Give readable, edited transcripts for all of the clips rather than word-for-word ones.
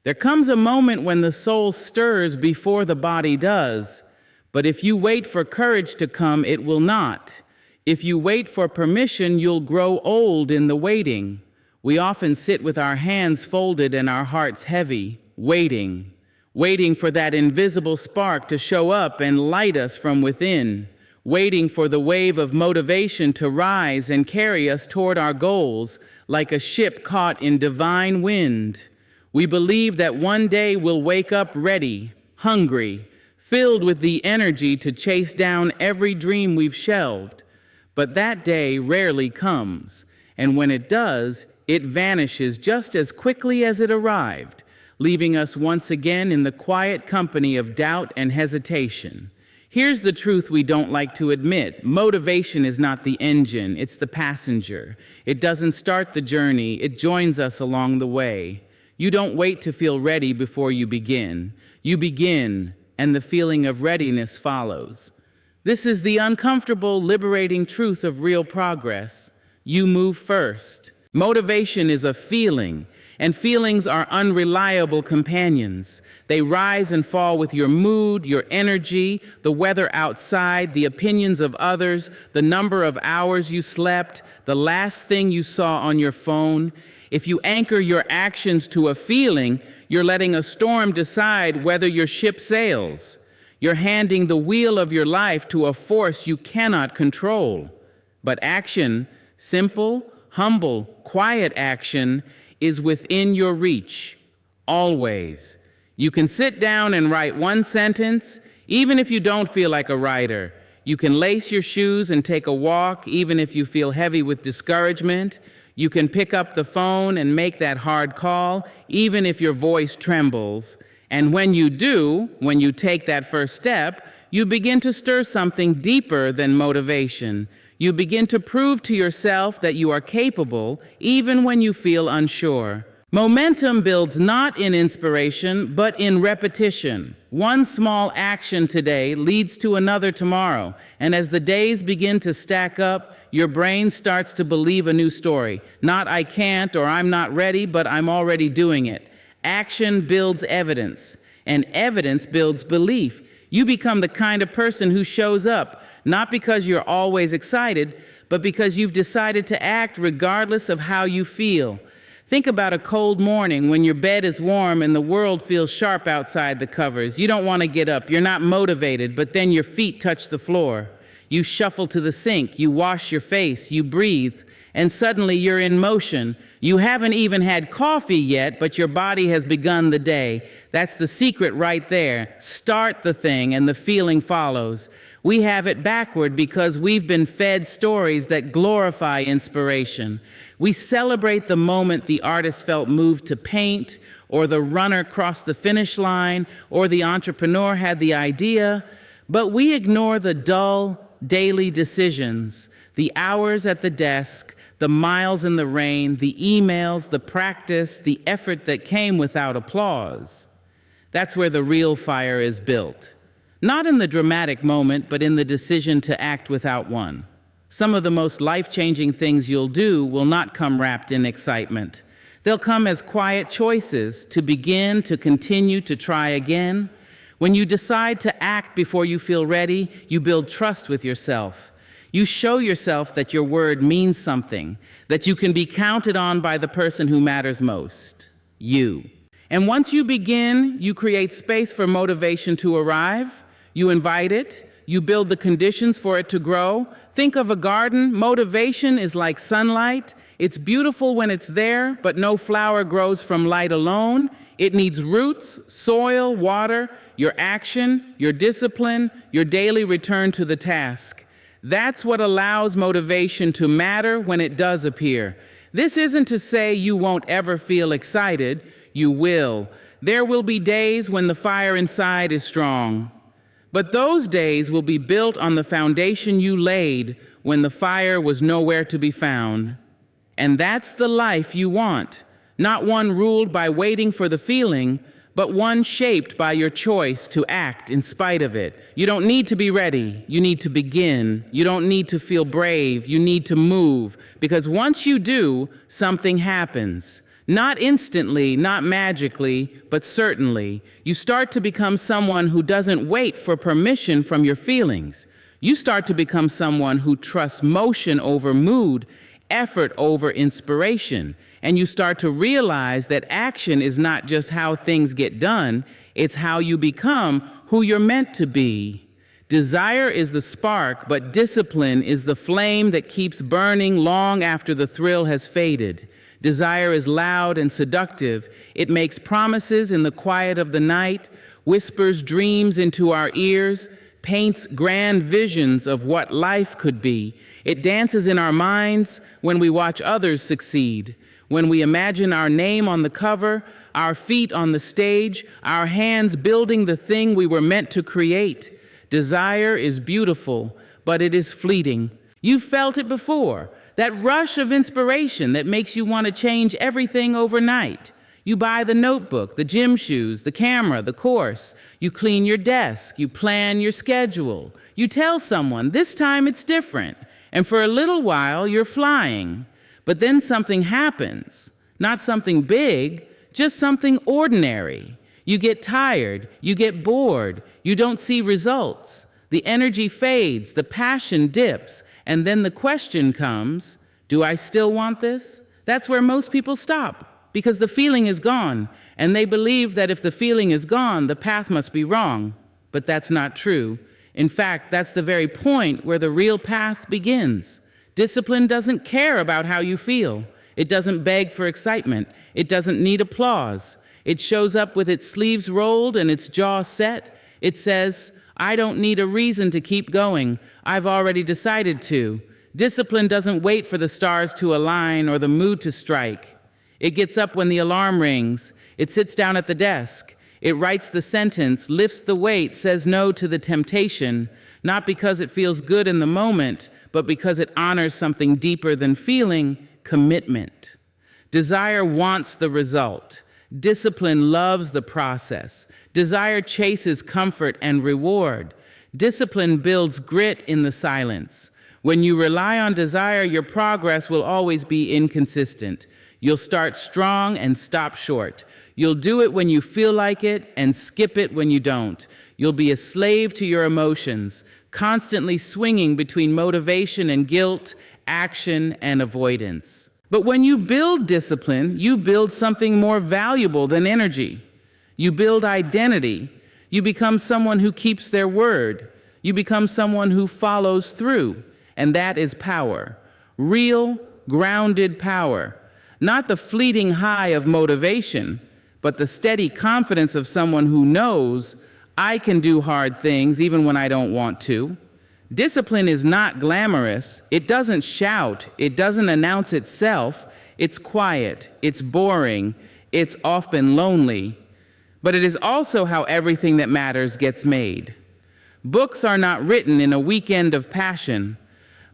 There comes a moment when the soul stirs before the body does. But if you wait for courage to come, it will not. If you wait for permission, you'll grow old in the waiting. We often sit with our hands folded and our hearts heavy, waiting for that invisible spark to show up and light us from within, waiting for the wave of motivation to rise and carry us toward our goals like a ship caught in divine wind. We believe that one day we'll wake up ready, hungry, filled with the energy to chase down every dream we've shelved. But that day rarely comes, and when it does, it vanishes just as quickly as it arrived, leaving us once again in the quiet company of doubt and hesitation. Here's the truth we don't like to admit. Motivation is not the engine, it's the passenger. It doesn't start the journey, it joins us along the way. You don't wait to feel ready before you begin. You begin, and the feeling of readiness follows. This is the uncomfortable, liberating truth of real progress. You move first. Motivation is a feeling, and feelings are unreliable companions. They rise and fall with your mood, your energy, the weather outside, the opinions of others, the number of hours you slept, the last thing you saw on your phone. If you anchor your actions to a feeling, you're letting a storm decide whether your ship sails. You're handing the wheel of your life to a force you cannot control. But action, simple, humble, quiet action, is within your reach, always. You can sit down and write one sentence, even if you don't feel like a writer. You can lace your shoes and take a walk, even if you feel heavy with discouragement. You can pick up the phone and make that hard call, even if your voice trembles. And when you do, when you take that first step, you begin to stir something deeper than motivation. You begin to prove to yourself that you are capable, even when you feel unsure. Momentum builds not in inspiration, but in repetition. One small action today leads to another tomorrow, and as the days begin to stack up, your brain starts to believe a new story. Not I can't or I'm not ready, but I'm already doing it. Action builds evidence, and evidence builds belief. You become the kind of person who shows up, not because you're always excited, but because you've decided to act regardless of how you feel. Think about a cold morning when your bed is warm and the world feels sharp outside the covers. You don't want to get up, you're not motivated, but then your feet touch the floor. You shuffle to the sink, you wash your face, you breathe, and suddenly you're in motion. You haven't even had coffee yet, but your body has begun the day. That's the secret right there. Start the thing and the feeling follows. We have it backward because we've been fed stories that glorify inspiration. We celebrate the moment the artist felt moved to paint, or the runner crossed the finish line, or the entrepreneur had the idea, but we ignore the dull, daily decisions, the hours at the desk, the miles in the rain, the emails, the practice, the effort that came without applause. That's where the real fire is built. Not in the dramatic moment, but in the decision to act without one. Some of the most life-changing things you'll do will not come wrapped in excitement. They'll come as quiet choices to begin, to continue, to try again. When you decide to act before you feel ready, you build trust with yourself. You show yourself that your word means something, that you can be counted on by the person who matters most, you. And once you begin, you create space for motivation to arrive. You invite it. You build the conditions for it to grow. Think of a garden. Motivation is like sunlight. It's beautiful when it's there, but no flower grows from light alone. It needs roots, soil, water, your action, your discipline, your daily return to the task. That's what allows motivation to matter when it does appear. This isn't to say you won't ever feel excited. You will. There will be days when the fire inside is strong. But those days will be built on the foundation you laid when the fire was nowhere to be found. And that's the life you want. Not one ruled by waiting for the feeling, but one shaped by your choice to act in spite of it. You don't need to be ready. You need to begin. You don't need to feel brave. You need to move. Because once you do, something happens. Not instantly, not magically, but certainly. You start to become someone who doesn't wait for permission from your feelings. You start to become someone who trusts motion over mood, effort over inspiration. And you start to realize that action is not just how things get done, it's how you become who you're meant to be. Desire is the spark, but discipline is the flame that keeps burning long after the thrill has faded. Desire is loud and seductive. It makes promises in the quiet of the night, whispers dreams into our ears, paints grand visions of what life could be. It dances in our minds when we watch others succeed, when we imagine our name on the cover, our feet on the stage, our hands building the thing we were meant to create. Desire is beautiful, but it is fleeting. You've felt it before, that rush of inspiration that makes you want to change everything overnight. You buy the notebook, the gym shoes, the camera, the course. You clean your desk, you plan your schedule. You tell someone, this time it's different. And for a little while, you're flying. But then something happens. Not something big, just something ordinary. You get tired, you get bored, you don't see results. The energy fades, the passion dips, and then the question comes, do I still want this? That's where most people stop, because the feeling is gone, and they believe that if the feeling is gone, the path must be wrong. But that's not true. In fact, that's the very point where the real path begins. Discipline doesn't care about how you feel. It doesn't beg for excitement. It doesn't need applause. It shows up with its sleeves rolled and its jaw set. It says, I don't need a reason to keep going. I've already decided to. Discipline doesn't wait for the stars to align or the mood to strike. It gets up when the alarm rings. It sits down at the desk. It writes the sentence, lifts the weight, says no to the temptation, not because it feels good in the moment, but because it honors something deeper than feeling, commitment. Desire wants the result. Discipline loves the process. Desire chases comfort and reward. Discipline builds grit in the silence. When you rely on desire, your progress will always be inconsistent. You'll start strong and stop short. You'll do it when you feel like it and skip it when you don't. You'll be a slave to your emotions, constantly swinging between motivation and guilt, action and avoidance. But when you build discipline, you build something more valuable than energy. You build identity. You become someone who keeps their word. You become someone who follows through. And that is power. Real, grounded power. Not the fleeting high of motivation, but the steady confidence of someone who knows, I can do hard things even when I don't want to. Discipline is not glamorous. It doesn't shout. It doesn't announce itself. It's quiet. It's boring. It's often lonely. But it is also how everything that matters gets made. Books are not written in a weekend of passion.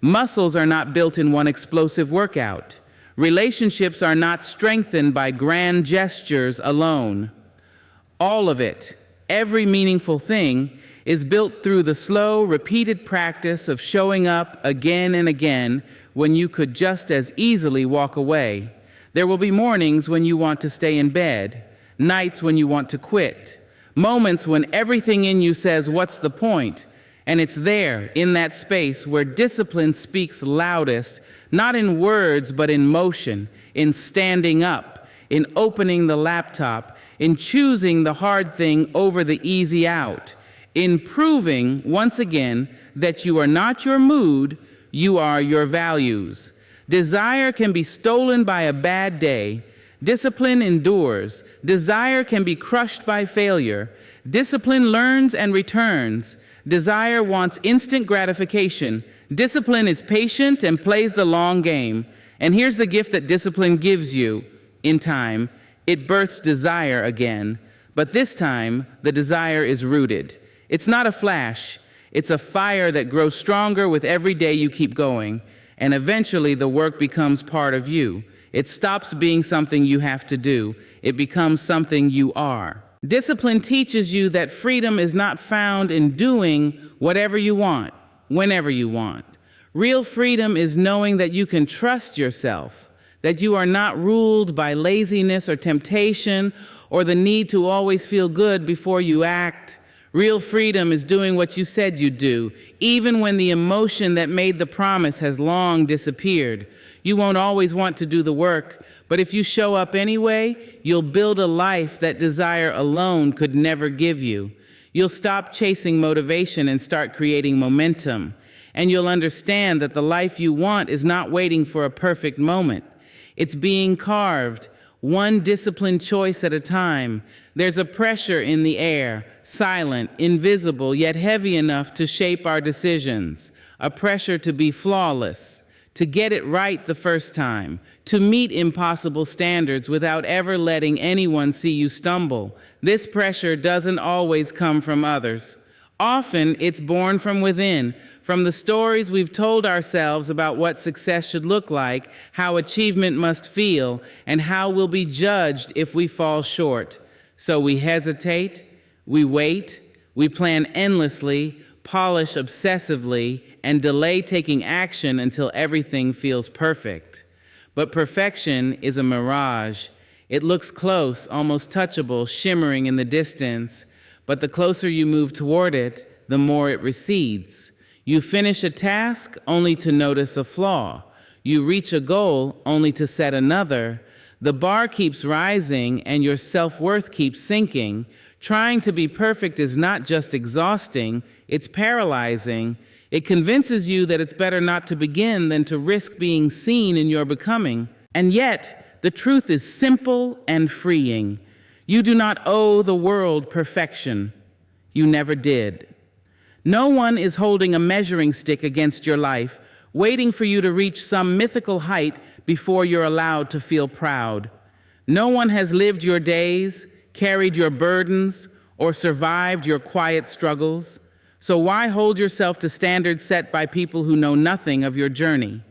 Muscles are not built in one explosive workout. Relationships are not strengthened by grand gestures alone. All of it, every meaningful thing, is built through the slow, repeated practice of showing up again and again when you could just as easily walk away. There will be mornings when you want to stay in bed, nights when you want to quit, moments when everything in you says, what's the point? And it's there, in that space, where discipline speaks loudest, not in words, but in motion, in standing up, in opening the laptop, in choosing the hard thing over the easy out, in proving, once again, that you are not your mood, you are your values. Desire can be stolen by a bad day. Discipline endures. Desire can be crushed by failure. Discipline learns and returns. Desire wants instant gratification. Discipline is patient and plays the long game. And here's the gift that discipline gives you in time. It births desire again. But this time, the desire is rooted. It's not a flash. It's a fire that grows stronger with every day you keep going. And eventually, the work becomes part of you. It stops being something you have to do. It becomes something you are. Discipline teaches you that freedom is not found in doing whatever you want, whenever you want. Real freedom is knowing that you can trust yourself, that you are not ruled by laziness or temptation or the need to always feel good before you act. Real freedom is doing what you said you'd do, even when the emotion that made the promise has long disappeared. You won't always want to do the work, but if you show up anyway, you'll build a life that desire alone could never give you. You'll stop chasing motivation and start creating momentum. And you'll understand that the life you want is not waiting for a perfect moment. It's being carved, one disciplined choice at a time. There's a pressure in the air, silent, invisible, yet heavy enough to shape our decisions. A pressure to be flawless, to get it right the first time, to meet impossible standards without ever letting anyone see you stumble. This pressure doesn't always come from others. Often it's born from within, from the stories we've told ourselves about what success should look like, how achievement must feel, and how we'll be judged if we fall short. So we hesitate, we wait, we plan endlessly, polish obsessively, and delay taking action until everything feels perfect. But perfection is a mirage. It looks close, almost touchable, shimmering in the distance. But the closer you move toward it, the more it recedes. You finish a task only to notice a flaw. You reach a goal only to set another. The bar keeps rising and your self-worth keeps sinking. Trying to be perfect is not just exhausting, it's paralyzing. It convinces you that it's better not to begin than to risk being seen in your becoming. And yet, the truth is simple and freeing. You do not owe the world perfection. You never did. No one is holding a measuring stick against your life, waiting for you to reach some mythical height before you're allowed to feel proud. No one has lived your days, carried your burdens, or survived your quiet struggles. So why hold yourself to standards set by people who know nothing of your journey?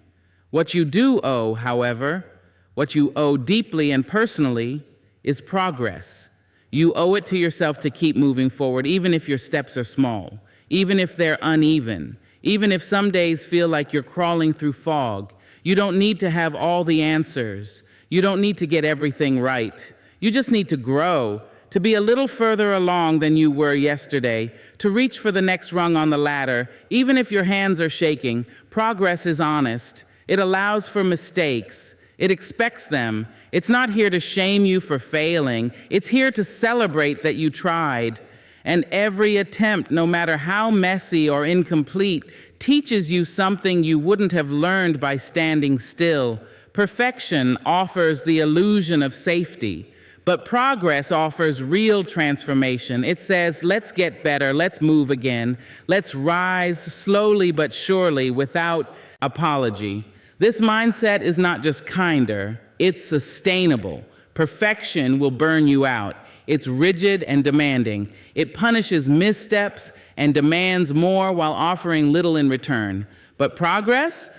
What you do owe, however, what you owe deeply and personally, is progress. You owe it to yourself to keep moving forward, even if your steps are small, even if they're uneven, even if some days feel like you're crawling through fog. You don't need to have all the answers. You don't need to get everything right. You just need to grow, to be a little further along than you were yesterday, to reach for the next rung on the ladder. Even if your hands are shaking, progress is honest. It allows for mistakes. It expects them. It's not here to shame you for failing. It's here to celebrate that you tried. And every attempt, no matter how messy or incomplete, teaches you something you wouldn't have learned by standing still. Perfection offers the illusion of safety, but progress offers real transformation. It says, let's get better, let's move again, let's rise slowly but surely without apology. This mindset is not just kinder, it's sustainable. Perfection will burn you out. It's rigid and demanding. It punishes missteps and demands more while offering little in return. But progress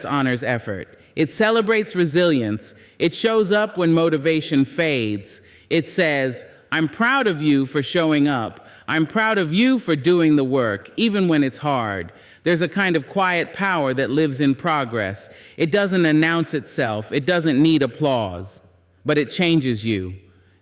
honors effort. It celebrates resilience. It shows up when motivation fades. It says, I'm proud of you for showing up. I'm proud of you for doing the work, even when it's hard. There's a kind of quiet power that lives in progress. It doesn't announce itself. It doesn't need applause, but it changes you.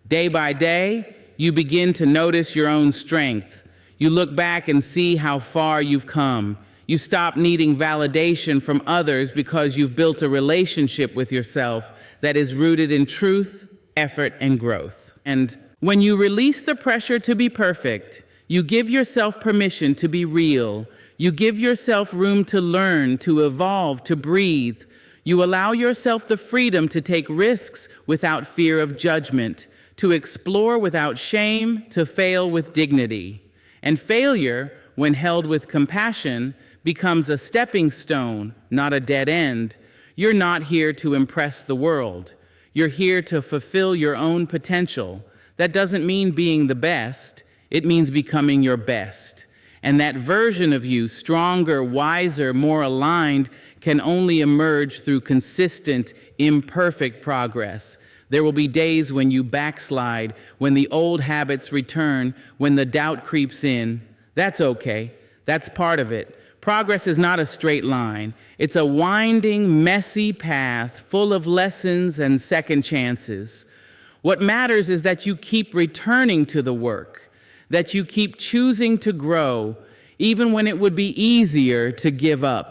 Day by day, you begin to notice your own strength. You look back and see how far you've come. You stop needing validation from others because you've built a relationship with yourself that is rooted in truth, effort, and growth. And when you release the pressure to be perfect, you give yourself permission to be real. You give yourself room to learn, to evolve, to breathe. You allow yourself the freedom to take risks without fear of judgment, to explore without shame, to fail with dignity. And failure, when held with compassion, becomes a stepping stone, not a dead end. You're not here to impress the world. You're here to fulfill your own potential. That doesn't mean being the best. It means becoming your best. And that version of you, stronger, wiser, more aligned, can only emerge through consistent, imperfect progress. There will be days when you backslide, when the old habits return, when the doubt creeps in. That's okay. That's part of it. Progress is not a straight line. It's a winding, messy path full of lessons and second chances. What matters is that you keep returning to the work, that you keep choosing to grow, even when it would be easier to give up.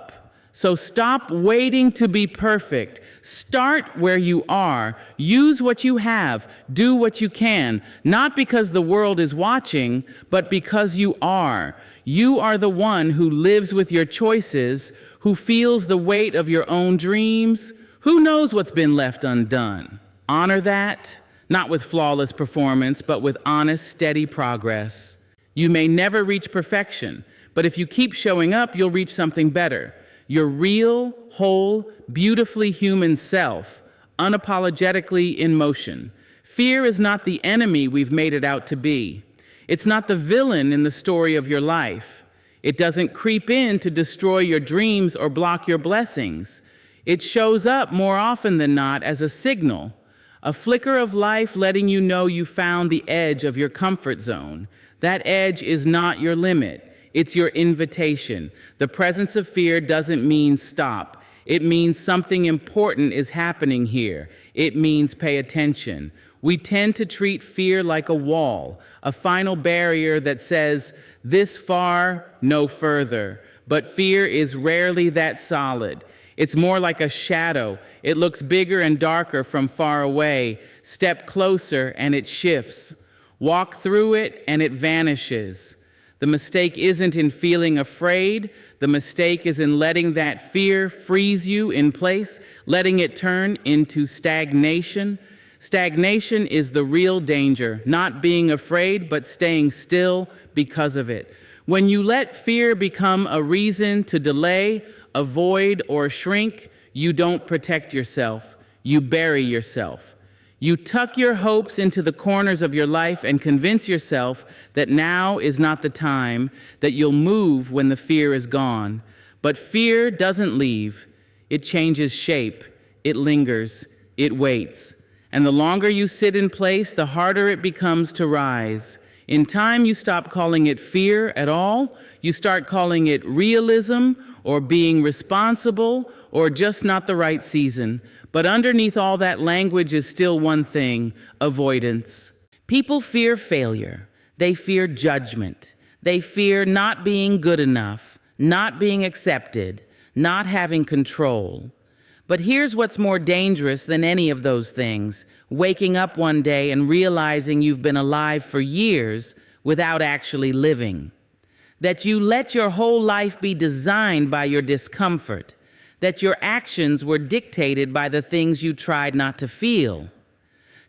So stop waiting to be perfect. Start where you are. Use what you have. Do what you can. Not because the world is watching, but because you are. You are the one who lives with your choices, who feels the weight of your own dreams. Who knows what's been left undone? Honor that, not with flawless performance, but with honest, steady progress. You may never reach perfection, but if you keep showing up, you'll reach something better. Your real, whole, beautifully human self, unapologetically in motion. Fear is not the enemy we've made it out to be. It's not the villain in the story of your life. It doesn't creep in to destroy your dreams or block your blessings. It shows up more often than not as a signal, a flicker of life letting you know you found the edge of your comfort zone. That edge is not your limit. It's your invitation. The presence of fear doesn't mean stop. It means something important is happening here. It means pay attention. We tend to treat fear like a wall, a final barrier that says, this far, no further. But fear is rarely that solid. It's more like a shadow. It looks bigger and darker from far away. Step closer and it shifts. Walk through it and it vanishes. The mistake isn't in feeling afraid. The mistake is in letting that fear freeze you in place, letting it turn into stagnation. Stagnation is the real danger, not being afraid, but staying still because of it. When you let fear become a reason to delay, avoid, or shrink, you don't protect yourself. You bury yourself. You tuck your hopes into the corners of your life and convince yourself that now is not the time, that you'll move when the fear is gone. But fear doesn't leave. It changes shape. It lingers. It waits. And the longer you sit in place, the harder it becomes to rise. In time, you stop calling it fear at all. You start calling it realism or being responsible or just not the right season. But underneath all that language is still one thing: avoidance. People fear failure. They fear judgment. They fear not being good enough, not being accepted, not having control. But here's what's more dangerous than any of those things: waking up one day and realizing you've been alive for years without actually living. That you let your whole life be designed by your discomfort. That your actions were dictated by the things you tried not to feel.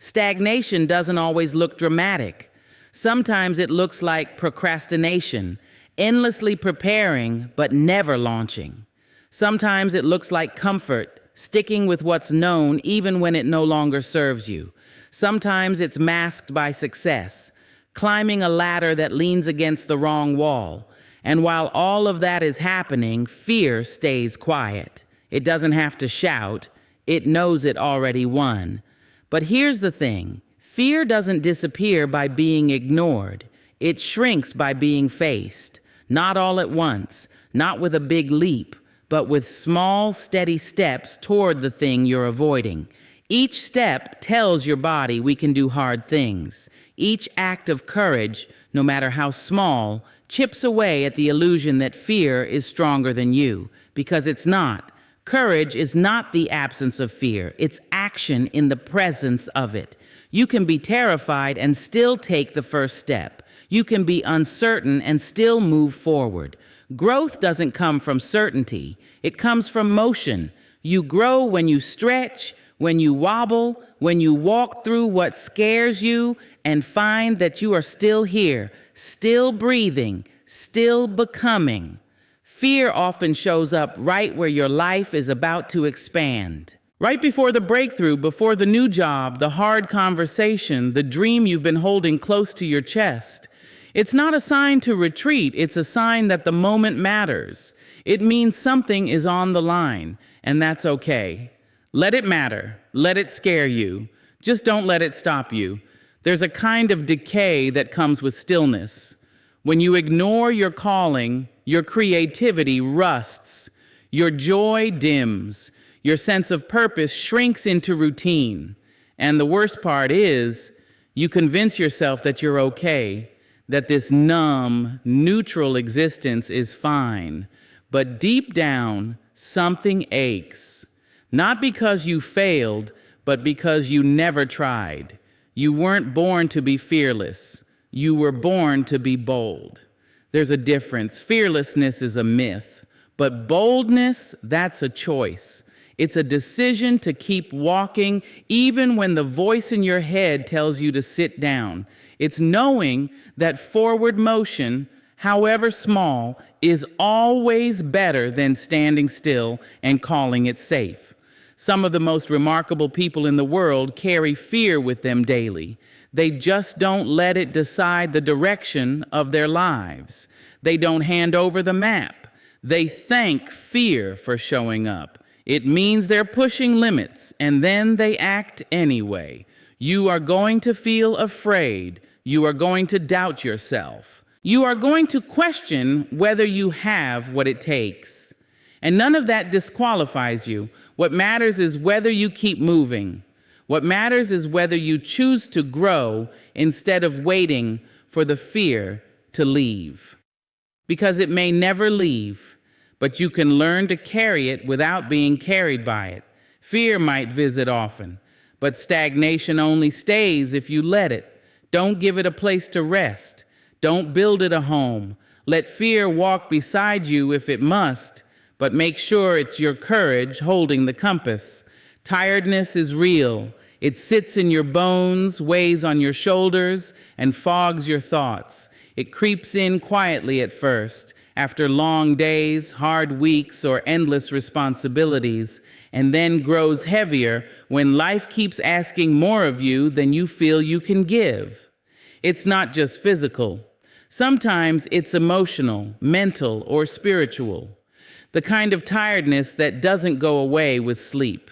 Stagnation doesn't always look dramatic. Sometimes it looks like procrastination, endlessly preparing but never launching. Sometimes it looks like comfort, sticking with what's known even when it no longer serves you. Sometimes it's masked by success, climbing a ladder that leans against the wrong wall. And while all of that is happening, fear stays quiet. It doesn't have to shout. It knows it already won. But here's the thing: fear doesn't disappear by being ignored. It shrinks by being faced. Not all at once, not with a big leap, but with small, steady steps toward the thing you're avoiding. Each step tells your body we can do hard things. Each act of courage, no matter how small, chips away at the illusion that fear is stronger than you, because it's not. Courage is not the absence of fear. It's action in the presence of it. You can be terrified and still take the first step. You can be uncertain and still move forward. Growth doesn't come from certainty. It comes from motion. You grow when you stretch, when you wobble, when you walk through what scares you and find that you are still here, still breathing, still becoming. Fear often shows up right where your life is about to expand. Right before the breakthrough, before the new job, the hard conversation, the dream you've been holding close to your chest. It's not a sign to retreat, it's a sign that the moment matters. It means something is on the line, and that's okay. Let it matter. Let it scare you. Just don't let it stop you. There's a kind of decay that comes with stillness. When you ignore your calling, your creativity rusts, your joy dims, your sense of purpose shrinks into routine. And the worst part is, you convince yourself that you're okay, that this numb, neutral existence is fine. But deep down, something aches. Not because you failed, but because you never tried. You weren't born to be fearless. You were born to be bold. There's a difference. Fearlessness is a myth, but boldness, that's a choice. It's a decision to keep walking even when the voice in your head tells you to sit down. It's knowing that forward motion, however small, is always better than standing still and calling it safe. Some of the most remarkable people in the world carry fear with them daily. They just don't let it decide the direction of their lives. They don't hand over the map. They thank fear for showing up. It means they're pushing limits, and then they act anyway. You are going to feel afraid. You are going to doubt yourself. You are going to question whether you have what it takes. And none of that disqualifies you. What matters is whether you keep moving. What matters is whether you choose to grow instead of waiting for the fear to leave. Because it may never leave, but you can learn to carry it without being carried by it. Fear might visit often, but stagnation only stays if you let it. Don't give it a place to rest. Don't build it a home. Let fear walk beside you if it must, but make sure it's your courage holding the compass. Tiredness is real. It sits in your bones, weighs on your shoulders, and fogs your thoughts. It creeps in quietly at first, after long days, hard weeks, or endless responsibilities, and then grows heavier when life keeps asking more of you than you feel you can give. It's not just physical. Sometimes it's emotional, mental, or spiritual. The kind of tiredness that doesn't go away with sleep.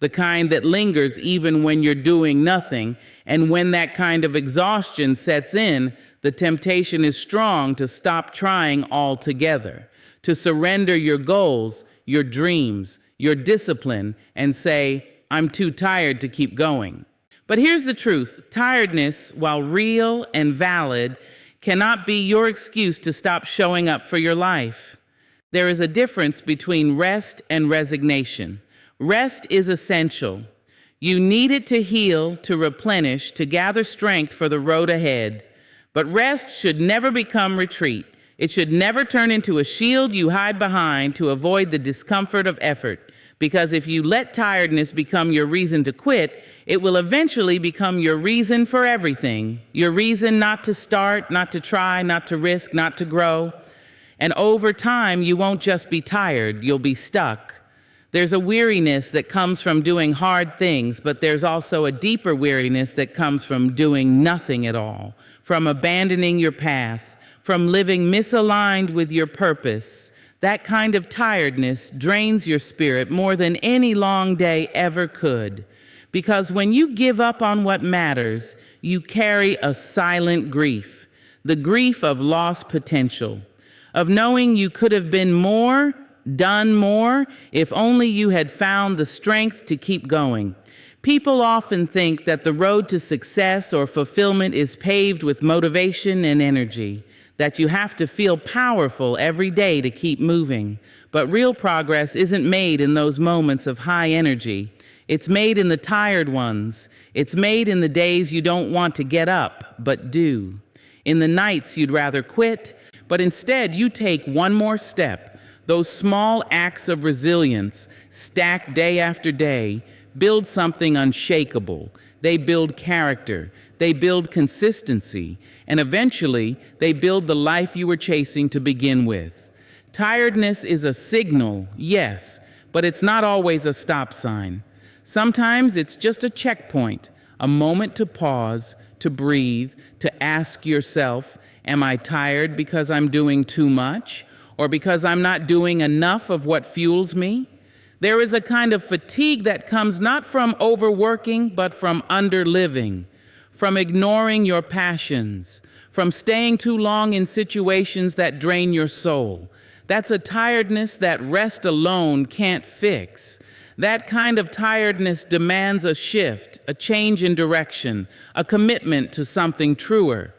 The kind that lingers even when you're doing nothing. And when that kind of exhaustion sets in, the temptation is strong to stop trying altogether, to surrender your goals, your dreams, your discipline, and say, I'm too tired to keep going. But here's the truth. Tiredness, while real and valid, cannot be your excuse to stop showing up for your life. There is a difference between rest and resignation. Rest is essential. You need it to heal, to replenish, to gather strength for the road ahead. But rest should never become retreat. It should never turn into a shield you hide behind to avoid the discomfort of effort. Because if you let tiredness become your reason to quit, it will eventually become your reason for everything. Your reason not to start, not to try, not to risk, not to grow. And over time, you won't just be tired, you'll be stuck. There's a weariness that comes from doing hard things, but there's also a deeper weariness that comes from doing nothing at all, from abandoning your path, from living misaligned with your purpose. That kind of tiredness drains your spirit more than any long day ever could. Because when you give up on what matters, you carry a silent grief, the grief of lost potential, of knowing you could have been more, done more, if only you had found the strength to keep going. People often think that the road to success or fulfillment is paved with motivation and energy, that you have to feel powerful every day to keep moving. But real progress isn't made in those moments of high energy. It's made in the tired ones. It's made in the days you don't want to get up, but do. In the nights you'd rather quit, but instead you take one more step. Those small acts of resilience, stacked day after day, build something unshakable. They build character. They build consistency. And eventually, they build the life you were chasing to begin with. Tiredness is a signal, yes, but it's not always a stop sign. Sometimes it's just a checkpoint, a moment to pause, to breathe, to ask yourself, am I tired because I'm doing too much? Or because I'm not doing enough of what fuels me? There is a kind of fatigue that comes not from overworking, but from underliving, from ignoring your passions, from staying too long in situations that drain your soul. That's a tiredness that rest alone can't fix. That kind of tiredness demands a shift, a change in direction, a commitment to something truer.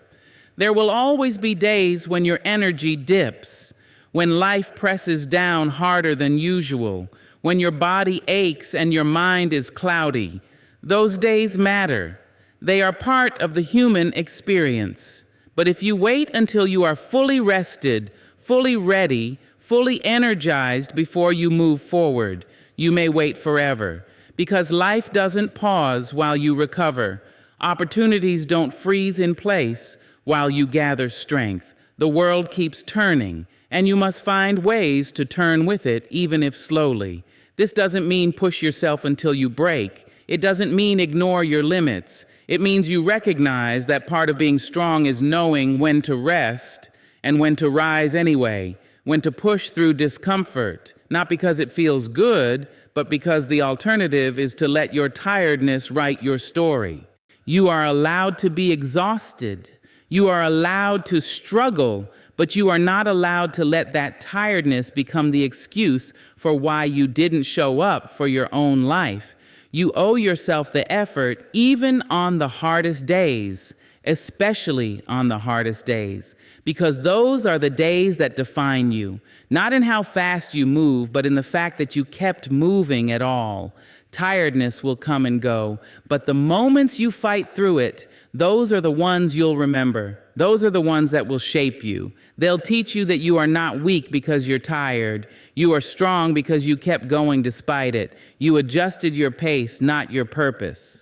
There will always be days when your energy dips, when life presses down harder than usual, when your body aches and your mind is cloudy. Those days matter. They are part of the human experience. But if you wait until you are fully rested, fully ready, fully energized before you move forward, you may wait forever. Because life doesn't pause while you recover. Opportunities don't freeze in place while you gather strength. The world keeps turning, and you must find ways to turn with it, even if slowly. This doesn't mean push yourself until you break. It doesn't mean ignore your limits. It means you recognize that part of being strong is knowing when to rest and when to rise anyway, when to push through discomfort, not because it feels good, but because the alternative is to let your tiredness write your story. You are allowed to be exhausted. You are allowed to struggle, but you are not allowed to let that tiredness become the excuse for why you didn't show up for your own life. You owe yourself the effort even on the hardest days, especially on the hardest days, because those are the days that define you, not in how fast you move, but in the fact that you kept moving at all. Tiredness will come and go, but the moments you fight through it, those are the ones you'll remember. Those are the ones that will shape you. They'll teach you that you are not weak because you're tired. You are strong because you kept going despite it. You adjusted your pace, not your purpose.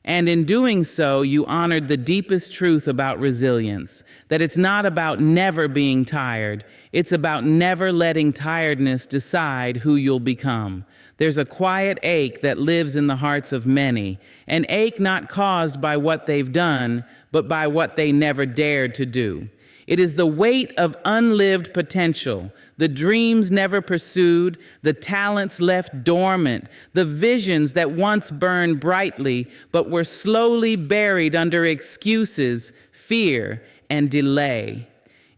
And in doing so, you honored the deepest truth about resilience, that it's not about never being tired. It's about never letting tiredness decide who you'll become. There's a quiet ache that lives in the hearts of many, an ache not caused by what they've done, but by what they never dared to do. It is the weight of unlived potential, the dreams never pursued, the talents left dormant, the visions that once burned brightly but were slowly buried under excuses, fear, and delay.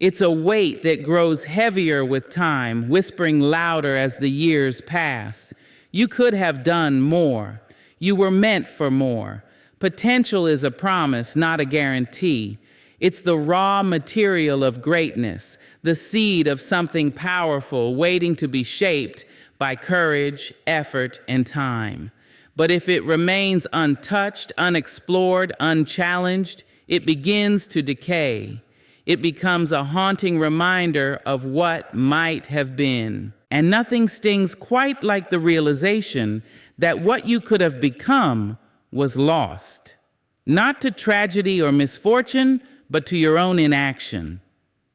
It's a weight that grows heavier with time, whispering louder as the years pass. You could have done more. You were meant for more. Potential is a promise, not a guarantee. It's the raw material of greatness, the seed of something powerful waiting to be shaped by courage, effort, and time. But if it remains untouched, unexplored, unchallenged, it begins to decay. It becomes a haunting reminder of what might have been. And nothing stings quite like the realization that what you could have become was lost. Not to tragedy or misfortune, but to your own inaction.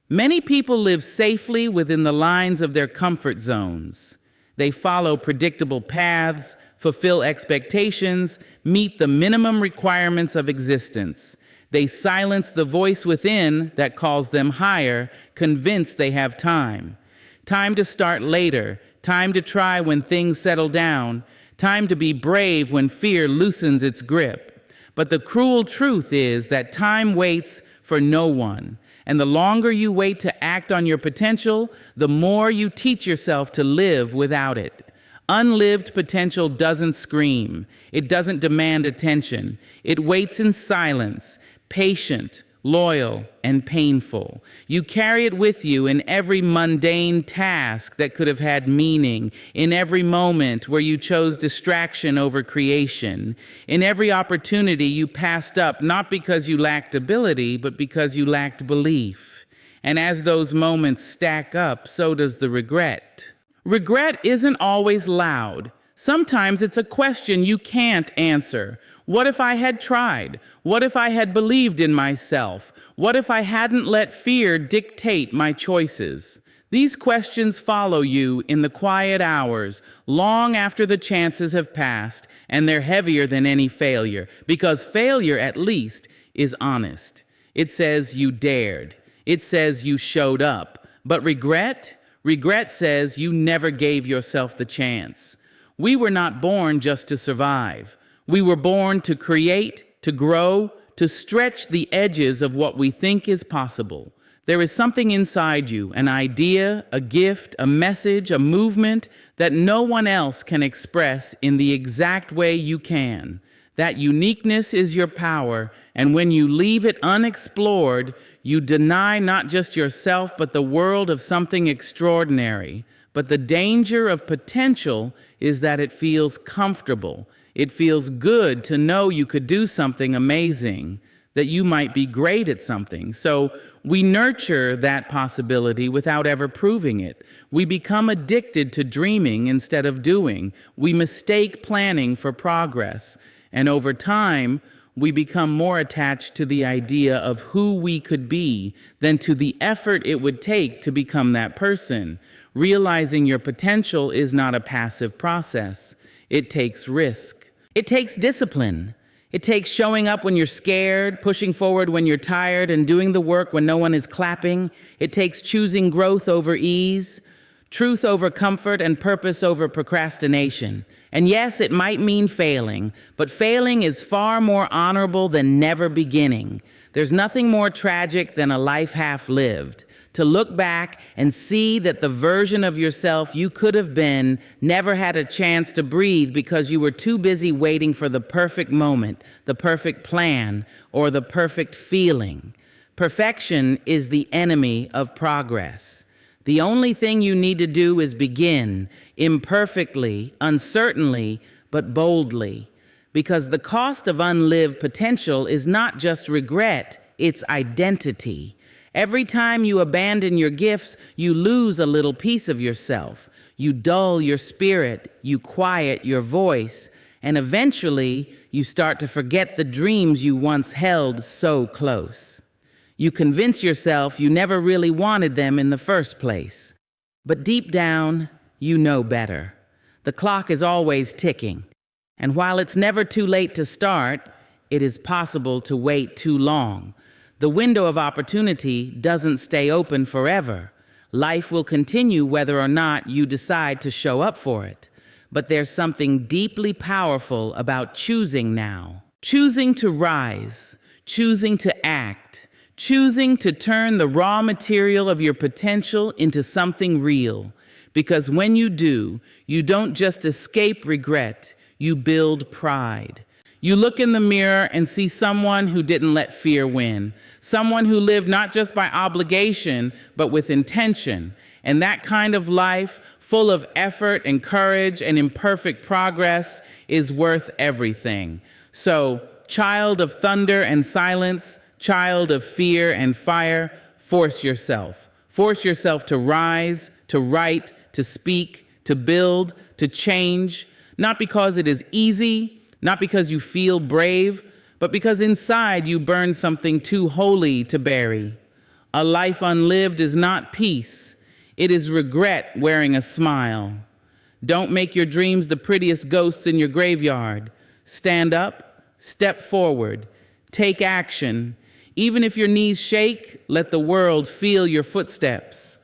Many people live safely within the lines of their comfort zones. They follow predictable paths, fulfill expectations, meet the minimum requirements of existence. They silence the voice within that calls them higher, convinced they have time. Time to start later, time to try when things settle down, time to be brave when fear loosens its grip. But the cruel truth is that time waits for no one. And the longer you wait to act on your potential, the more you teach yourself to live without it. Unlived potential doesn't scream. It doesn't demand attention. It waits in silence, patient, loyal, and painful. You carry it with you in every mundane task that could have had meaning, in every moment where you chose distraction over creation, in every opportunity you passed up, not because you lacked ability, but because you lacked belief. And as those moments stack up, so does the regret. Regret isn't always loud. Sometimes it's a question you can't answer. What if I had tried? What if I had believed in myself? What if I hadn't let fear dictate my choices? These questions follow you in the quiet hours, long after the chances have passed, and they're heavier than any failure, because failure, at least, is honest. It says you dared. It says you showed up. But regret says you never gave yourself the chance. We were not born just to survive. We were born to create, to grow, to stretch the edges of what we think is possible. There is something inside you, an idea, a gift, a message, a movement that no one else can express in the exact way you can. That uniqueness is your power, and when you leave it unexplored, you deny not just yourself but the world of something extraordinary. But the danger of potential is that it feels comfortable. It feels good to know you could do something amazing, that you might be great at something. So we nurture that possibility without ever proving it. We become addicted to dreaming instead of doing. We mistake planning for progress. And over time, we become more attached to the idea of who we could be than to the effort it would take to become that person. Realizing your potential is not a passive process. It takes risk. It takes discipline. It takes showing up when you're scared, pushing forward when you're tired, and doing the work when no one is clapping. It takes choosing growth over ease, truth over comfort, and purpose over procrastination. And yes, it might mean failing, but failing is far more honorable than never beginning. There's nothing more tragic than a life half lived. To look back and see that the version of yourself you could have been never had a chance to breathe because you were too busy waiting for the perfect moment, the perfect plan, or the perfect feeling. Perfection is the enemy of progress. The only thing you need to do is begin, imperfectly, uncertainly, but boldly. Because the cost of unlived potential is not just regret, it's identity. Every time you abandon your gifts, you lose a little piece of yourself. You dull your spirit, you quiet your voice, and eventually you start to forget the dreams you once held so close. You convince yourself you never really wanted them in the first place. But deep down, you know better. The clock is always ticking. And while it's never too late to start, it is possible to wait too long. The window of opportunity doesn't stay open forever. Life will continue whether or not you decide to show up for it. But there's something deeply powerful about choosing now. Choosing to rise, choosing to act, choosing to turn the raw material of your potential into something real. Because when you do, you don't just escape regret, you build pride. You look in the mirror and see someone who didn't let fear win, someone who lived not just by obligation, but with intention. And that kind of life, full of effort and courage and imperfect progress, is worth everything. So, child of thunder and silence, child of fear and fire, force yourself. Force yourself to rise, to write, to speak, to build, to change, not because it is easy, not because you feel brave, but because inside you burn something too holy to bury. A life unlived is not peace. It is regret wearing a smile. Don't make your dreams the prettiest ghosts in your graveyard. Stand up, step forward, take action. Even if your knees shake, let the world feel your footsteps.